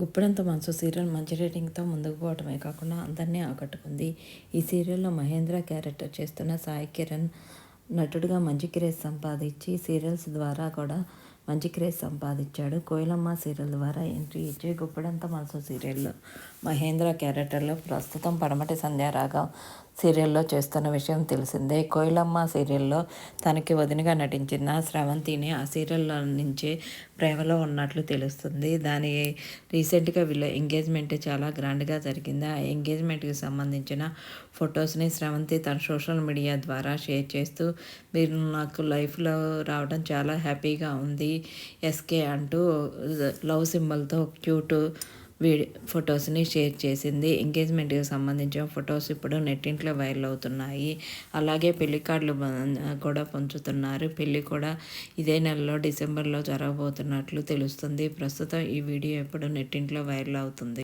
గుప్పెడంత మనసు సీరియల్ మంచి రేటింగ్తో ముందుకు పోవడమే కాకుండా అందరినీ ఆకట్టుకుంది. ఈ సీరియల్లో మహేంద్ర క్యారెక్టర్ చేస్తున్న సాయి కిరణ్ నటుడిగా మంచి క్రేజ్ సంపాదించి సీరియల్స్ ద్వారా కూడా మంచి క్రేజ్ సంపాదించాడు. కోయిలమ్మ సీరియల్ ద్వారా ఎంట్రీ ఇచ్చి గుప్పెడంత మనసు సీరియల్లో మహేంద్ర క్యారెక్టర్లో ప్రస్తుతం పడమటి సంధ్యారాగం సీరియల్లో చేస్తున్న విషయం తెలిసిందే. కోయిలమ్మ సీరియల్లో తనకి వదినగా నటించిన స్రవంతిని ఆ సీరియల్లో నుంచే ప్రేమలో ఉన్నట్లు తెలుస్తుంది. దాని రీసెంట్గా వీళ్ళ ఎంగేజ్మెంట్ చాలా గ్రాండ్గా జరిగింది. ఆ ఎంగేజ్మెంట్కి సంబంధించిన ఫొటోస్ని స్రవంతి తన సోషల్ మీడియా ద్వారా షేర్ చేస్తూ మీరు నాకు లైఫ్లో రావడం చాలా హ్యాపీగా ఉంది ఎస్కే అంటూ లవ్ సింబల్తో క్యూట్ ఫొటోస్ని షేర్ చేసింది. ఎంగేజ్మెంట్కి సంబంధించిన ఫొటోస్ ఇప్పుడు నెట్టింట్లో వైరల్ అవుతున్నాయి. అలాగే పెళ్లి కార్డులు కూడా పంచుతున్నారు. పెళ్లి కూడా ఇదే నెలలో డిసెంబర్లో జరగబోతున్నట్లు తెలుస్తుంది. ప్రస్తుతం ఈ వీడియో ఇప్పుడు నెట్టింట్లో వైరల్ అవుతుంది.